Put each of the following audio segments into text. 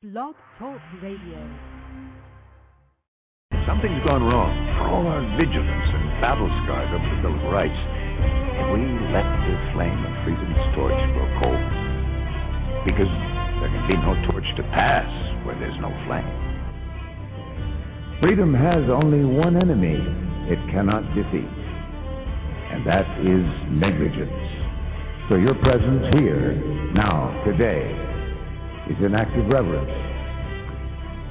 Blog Talk Radio. Something's gone wrong. For all our vigilance and battle scars over the Bill of Rights, have we let the flame of freedom's torch grow cold? Because there can be no torch to pass where there's no flame. Freedom has only one enemy it cannot defeat, and that is negligence. So your presence here, now, today, is an act of reverence.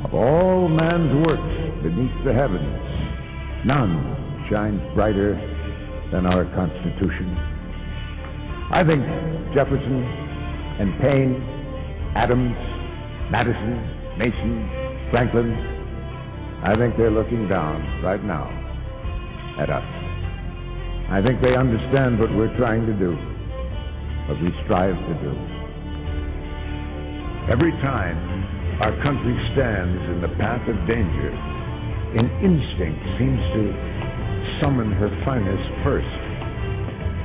Of all man's works beneath the heavens, none shines brighter than our Constitution. I think Jefferson and Paine, Adams, Madison, Mason, Franklin, I think they're looking down right now at us. I think they understand what we're trying to do, what we strive to do. Every time our country stands in the path of danger, an instinct seems to summon her finest first,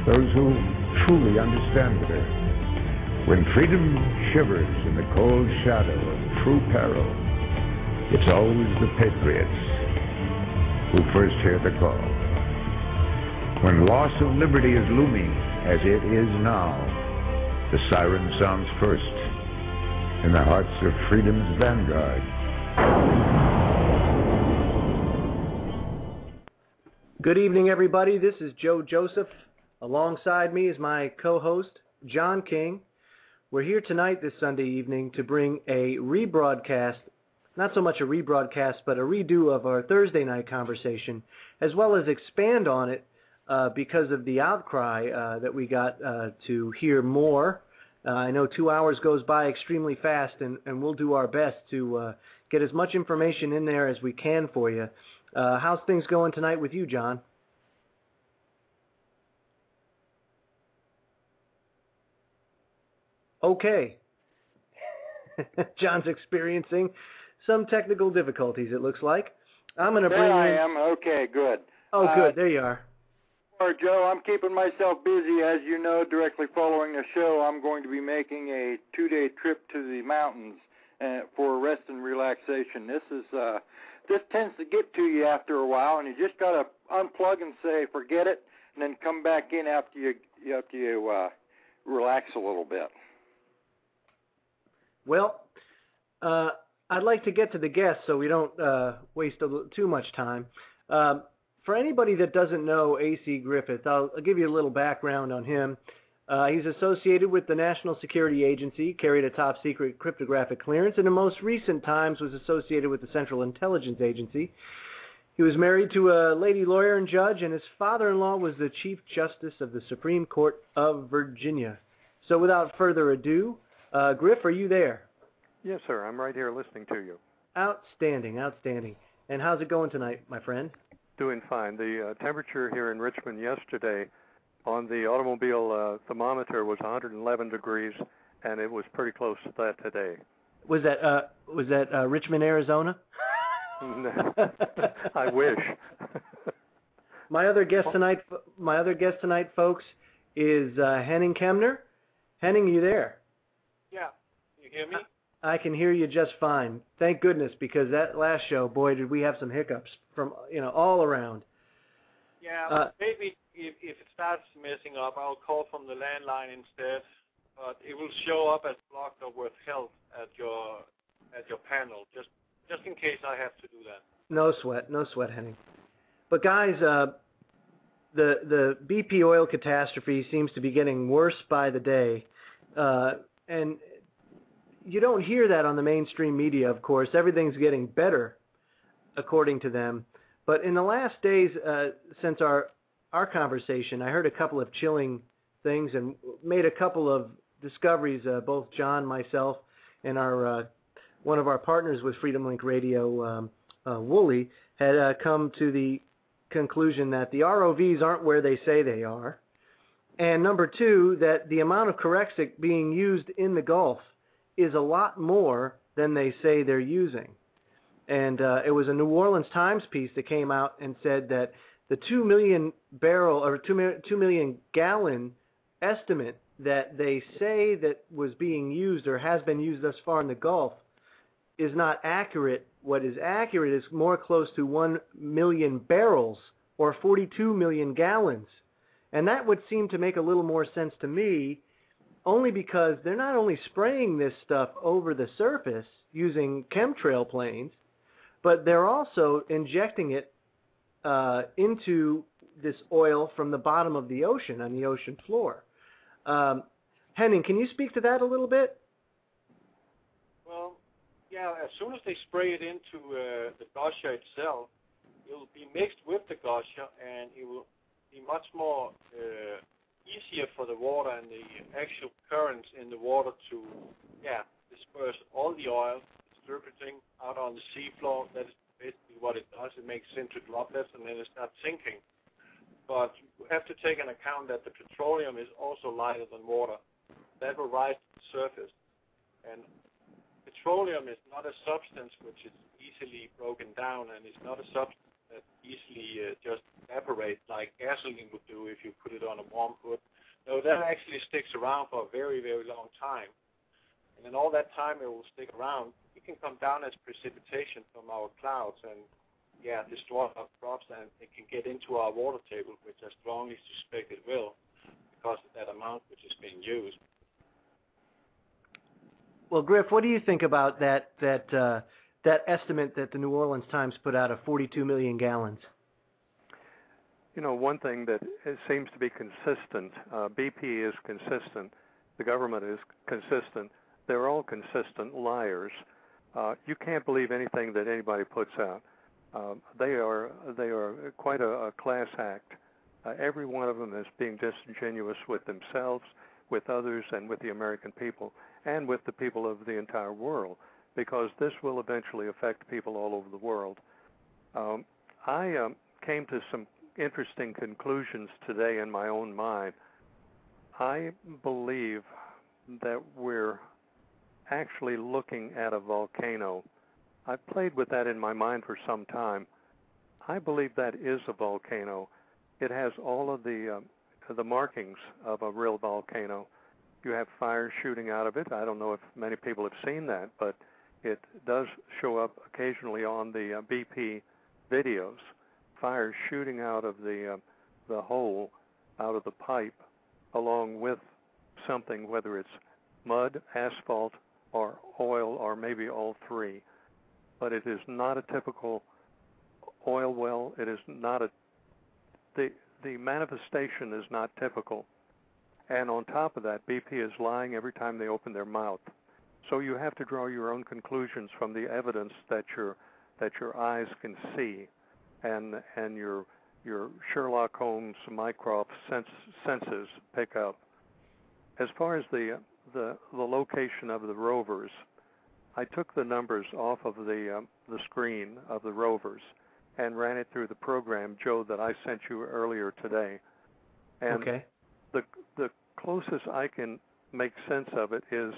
those who truly understand her. When freedom shivers in the cold shadow of true peril, it's always the patriots who first hear the call. When loss of liberty is looming, as it is now, the siren sounds first in the hearts of freedom's vanguard. Good evening, everybody. This is Joe Joseph. Alongside me is my co-host, John King. We're here tonight, this Sunday evening, to bring a rebroadcast, not so much a rebroadcast, but a redo of our Thursday night conversation, as well as expand on it because of the outcry that we got to hear more. I know 2 hours goes by extremely fast, and we'll do our best to get as much information in there as we can for you. How's things going tonight with you, John? Okay. John's experiencing some technical difficulties, it looks like. I'm going to bring There I am. Okay, good. Oh, good. There you are. Joe, I'm keeping myself busy. As you know, directly following the show, I'm going to be making a 2-day trip to the mountains for rest and relaxation. This tends to get to you after a while, and you just got to unplug and say, forget it, and then come back in after you relax a little bit. Well, I'd like to get to the guests so we don't waste too much time. For anybody that doesn't know A.C. Griffith, I'll give you a little background on him. He's associated with the National Security Agency, carried a top-secret cryptographic clearance, and in most recent times was associated with the Central Intelligence Agency. He was married to a lady lawyer and judge, and his father-in-law was the Chief Justice of the Supreme Court of Virginia. So without further ado, Griff, are you there? Yes, sir. I'm right here listening to you. Outstanding, outstanding. And how's it going tonight, my friend? Doing fine. The temperature here in Richmond yesterday on the automobile thermometer was 111 degrees, and it was pretty close to that today. Was that Richmond, Arizona? I wish. My other guest tonight, folks, is Henning Kemner. Henning, you there? Yeah. You hear me? I can hear you just fine. Thank goodness, because that last show, boy, did we have some hiccups from all around. Yeah, maybe if it starts messing up, I'll call from the landline instead. But it will show up as blocked or withheld at your panel, just in case I have to do that. No sweat, Henning. But guys, the BP oil catastrophe seems to be getting worse by the day, and you don't hear that on the mainstream media, of course. Everything's getting better, according to them. But in the last days since our conversation, I heard a couple of chilling things and made a couple of discoveries. Both John, myself, and our one of our partners with Freedom Link Radio, Woolley, had come to the conclusion that the ROVs aren't where they say they are. And number two, that the amount of Corexit being used in the Gulf is a lot more than they say they're using. And it was a New Orleans Times piece that came out and said that the 2 million barrel or 2 million gallon estimate that they say that was being used or has been used thus far in the Gulf is not accurate. What is accurate is more close to 1 million barrels or 42 million gallons. And that would seem to make a little more sense to me, only because they're not only spraying this stuff over the surface using chemtrail planes, but they're also injecting it into this oil from the bottom of the ocean on the ocean floor. Henning, can you speak to that a little bit? Well, yeah, as soon as they spray it into the gusher itself, it will be mixed with the gusher, and it will be much more easier for the water and the actual currents in the water to, disperse all the oil, distributing out on the seafloor. That is basically what it does. It makes it into droplets, and then it starts sinking. But you have to take into account that the petroleum is also lighter than water. That will rise to the surface. And petroleum is not a substance which is easily broken down, and it's not a substance that easily just evaporates like gasoline would do if you put it on a warm wood. No, that actually sticks around for a very, very long time. And in all that time it will stick around, it can come down as precipitation from our clouds and, destroy our crops, and it can get into our water table, which I strongly suspect it will, because of that amount which is being used. Well, Griff, what do you think about that estimate that the New Orleans Times put out of 42 million gallons? You know, one thing that seems to be consistent, BP is consistent, the government is consistent, they're all consistent liars. You can't believe anything that anybody puts out. They are quite a class act. Every one of them is being disingenuous with themselves, with others, and with the American people, and with the people of the entire world, because this will eventually affect people all over the world. I came to some interesting conclusions today in my own mind. I believe that we're actually looking at a volcano. I've played with that in my mind for some time. I believe that is a volcano. It has all of the markings of a real volcano. You have fire shooting out of it. I don't know if many people have seen that, but it does show up occasionally on the BP videos. Fire shooting out of the hole, out of the pipe, along with something, whether it's mud, asphalt, or oil, or maybe all three. But it is not a typical oil well. It is not the manifestation is not typical. And on top of that, BP is lying every time they open their mouth. So you have to draw your own conclusions from the evidence that your eyes can see, and your Sherlock Holmes Mycroft senses pick up. As far as the location of the rovers, I took the numbers off of the screen of the rovers and ran it through the program, Joe, that I sent you earlier today. And okay. The closest I can make sense of it is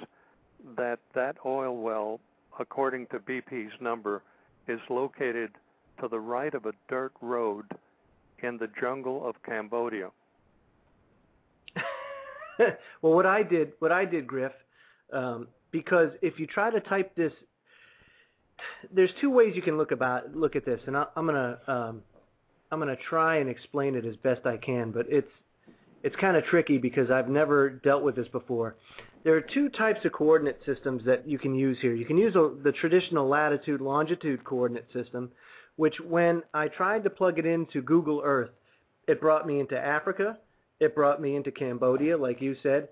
that oil well, according to BP's number, is located to the right of a dirt road in the jungle of Cambodia. Well, what I did, Griff, because if you try to type this, there's two ways you can look at this, and I'm gonna try and explain it as best I can, but it's kind of tricky because I've never dealt with this before. There are two types of coordinate systems that you can use here. You can use the traditional latitude, longitude coordinate system, which when I tried to plug it into Google Earth, it brought me into Africa, it brought me into Cambodia, like you said,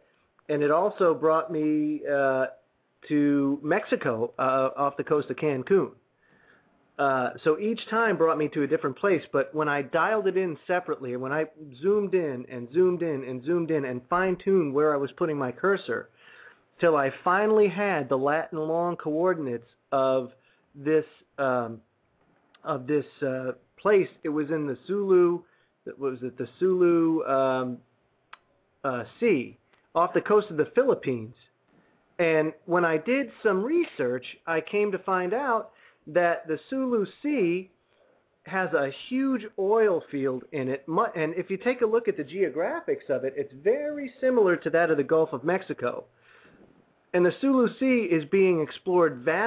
and it also brought me to Mexico off the coast of Cancun. So each time brought me to a different place, but when I dialed it in separately, and when I zoomed in and zoomed in and zoomed in and fine-tuned where I was putting my cursor, till I finally had the Latin long coordinates of this place. It was in the Sulu. Was it the Sulu Sea off the coast of the Philippines? And when I did some research, I came to find out that the Sulu Sea has a huge oil field in it. And if you take a look at the geographics of it, it's very similar to that of the Gulf of Mexico. And the Sulu Sea is being explored vastly